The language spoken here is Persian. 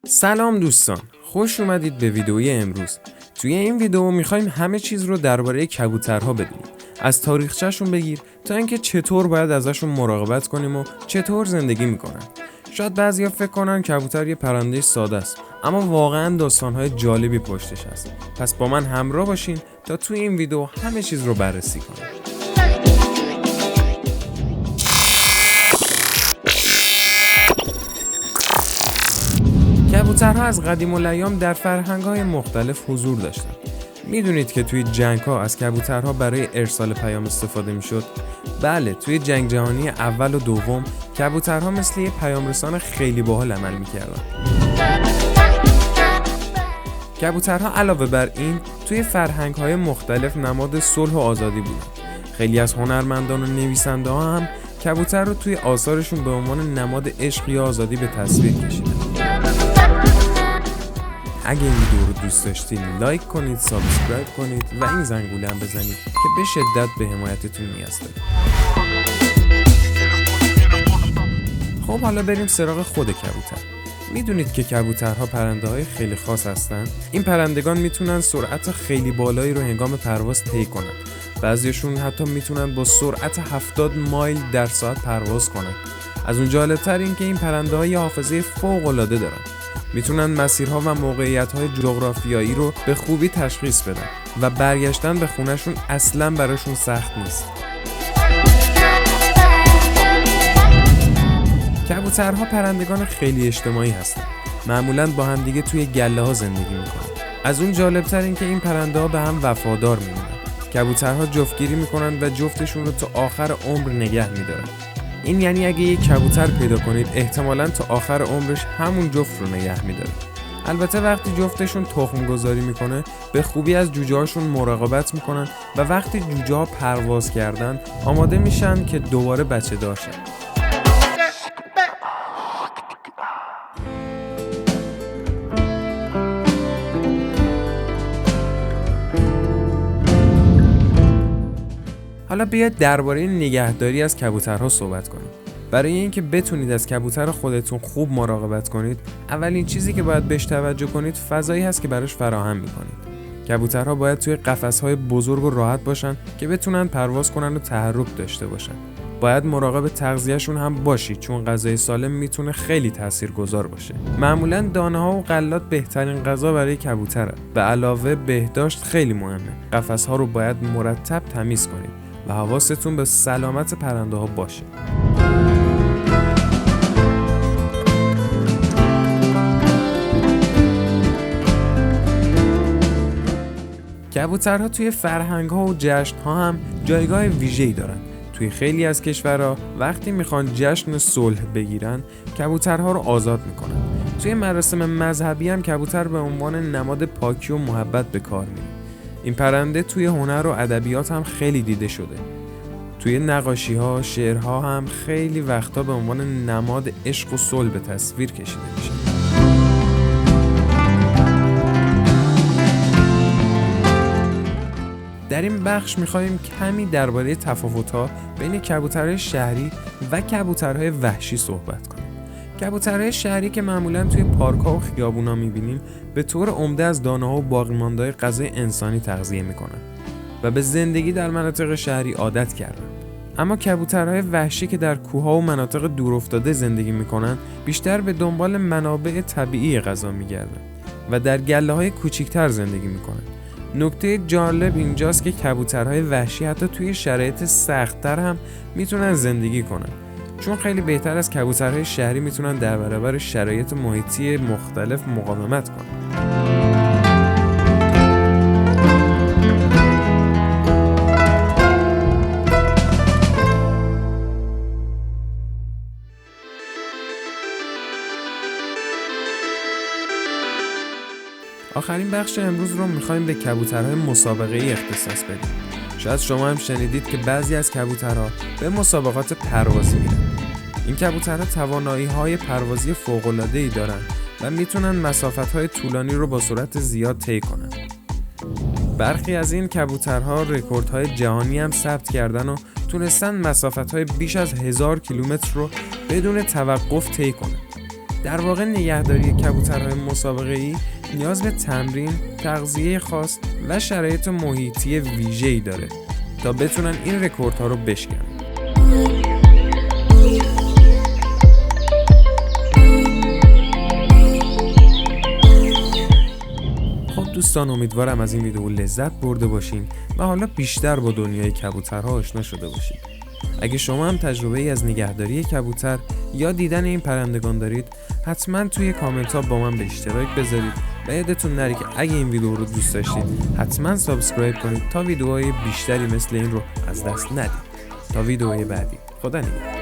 سلام دوستان، خوش اومدید به ویدئوی امروز. توی این ویدئو میخوایم همه چیز رو درباره کبوترها بدونیم. از تاریخچه‌شون بگیر تا اینکه چطور باید ازشون مراقبت کنیم و چطور زندگی میکنن. شاید بعضیا فکر کنن کبوتر یه پرنده ساده است، اما واقعا داستانهای جالبی پشتش هست. پس با من همراه باشین تا توی این ویدئو همه چیز رو بررسی کنیم. کبوترها از قدیم الایام در فرهنگ‌های مختلف حضور داشتند. میدونید که توی جنگ‌ها از کبوترها برای ارسال پیام استفاده میشد؟ بله، توی جنگ جهانی اول و دوم کبوترها مثل یه پیامرسان خیلی باحال عمل می‌کردن. کبوترها علاوه بر این توی فرهنگ‌های مختلف نماد صلح و آزادی بودند. خیلی از هنرمندان و نویسنده‌ها هم کبوتر رو توی آثارشون به عنوان نماد عشق یا آزادی به تصویر کشیدن. اگه این ویدیو رو دوست داشتین لایک کنید، سابسکرایب کنید و این زنگوله هم بزنید که به شدت به حمایتتون نیاز داره. خب حالا بریم سراغ خود کبوتر. میدونید که کبوترها پرنده‌های خیلی خاص هستن؟ این پرندگان میتونن سرعت خیلی بالایی رو هنگام پرواز طی کنن. بعضیشون حتی میتونن با سرعت 70 مایل در ساعت پرواز کنن. از اون جالب‌تر این که این پرنده‌ها یه حافظه فوق‌العاده دارن. میتونن مسیرها و موقعیت‌های جغرافیایی رو به خوبی تشخیص بدن و برگشتن به خونه‌شون اصلاً براشون سخت نیست. کبوترها پرندگان خیلی اجتماعی هستن. معمولاً با هم دیگه توی گله‌ها زندگی میکنن. از اون جالب‌تر این که این پرنده‌ها به هم وفادار میمونن. کبوترها جفتگیری میکنن و جفتشون رو تا آخر عمر نگه میدارن. این یعنی اگه یک کبوتر پیدا کنید احتمالاً تا آخر عمرش همون جفت رو نگه میداره. البته وقتی جفتشون تخم گذاری میکنه به خوبی از جوجه هاشون مراقبت میکنن و وقتی جوجه ها پرواز کردن آماده میشن که دوباره بچه دار شن. حالا بیاید درباره نگهداری از کبوترها صحبت کنیم. برای اینکه بتونید از کبوتر خودتون خوب مراقبت کنید، اولین چیزی که باید بهش توجه کنید فضایی هست که براش فراهم می‌کنید. کبوترها باید توی قفس‌های بزرگ و راحت باشن که بتونن پرواز کنن و تحرک داشته باشن. باید مراقب تغذیه‌شون هم باشید چون غذای سالم میتونه خیلی تاثیرگذار باشه. معمولاً دانه‌ها و غلات بهترین غذا برای کبوتره. به علاوه بهداشت خیلی مهمه. قفس‌ها رو باید مرتب تمیز کنید و حواستون به سلامت پرنده ها باشه. کبوترها توی فرهنگ ها و جشن ها هم جایگاه ویژه‌ای دارن. توی خیلی از کشورها وقتی میخوان جشن صلح بگیرن کبوترها رو آزاد میکنن. توی مراسم مذهبی هم کبوتر به عنوان نماد پاکی و محبت به کار میره. این پرنده توی هنر و ادبیات هم خیلی دیده شده. توی نقاشی‌ها، شعرها هم خیلی وقتا به عنوان نماد عشق و صلح به تصویر کشیده میشه. در این بخش می‌خوایم کمی درباره تفاوت‌ها بین کبوترهای شهری و کبوترهای وحشی صحبت کنیم. کبوترهای شهری که معمولاً توی پارک‌ها و خیابونا می‌بینیم به طور عمده از دانه‌ها و باقی‌مانده‌های غذای انسانی تغذیه می‌کنن و به زندگی در مناطق شهری عادت کردن. اما کبوترهای وحشی که در کوه‌ها و مناطق دورافتاده زندگی می‌کنن بیشتر به دنبال منابع طبیعی غذا می‌گردن و در گله‌های کوچکتر زندگی می‌کنن. نکته جالب اینجاست که کبوترهای وحشی حتی توی شرایط سخت‌تر هم میتونن زندگی کنن، چون خیلی بهتر از کبوترهای شهری میتونن در برابر شرایط محیطی مختلف مقاومت کنن. آخرین بخش امروز رو می‌خوایم به کبوترهای مسابقه‌ای اختصاص بدیم. شاید شما هم شنیدید که بعضی از کبوترها به مسابقات پروازی میرن. این کبوترها توانایی‌های پروازی فوق‌العاده‌ای دارن و میتونن مسافت‌های طولانی رو با سرعت زیاد طی کنن. برخی از این کبوترها رکوردهای جهانی هم ثبت کردن و تونستن مسافت‌های بیش از 1000 کیلومتر رو بدون توقف طی کنن. در واقع نگهداری کبوترهای مسابقه‌ای نیاز به تمرین، تغذیه خاص و شرایط محیطی ویژه‌ای داره تا بتونن این رکوردها رو بشکنن. خب دوستان، امیدوارم از این ویدیو لذت برده باشین و حالا بیشتر با دنیای کبوترها آشنا شده باشید. اگه شما هم تجربه‌ای از نگهداری کبوتر یا دیدن این پرندگان دارید، حتما توی کامنت ها با من به اشتراک بذارید و یادتون نره که اگه این ویدیو رو دوست داشتید حتما سابسکرایب کنید تا ویدیوهای بیشتری مثل این رو از دست ندید. تا ویدیوهای بعدی، خدا نگهدار.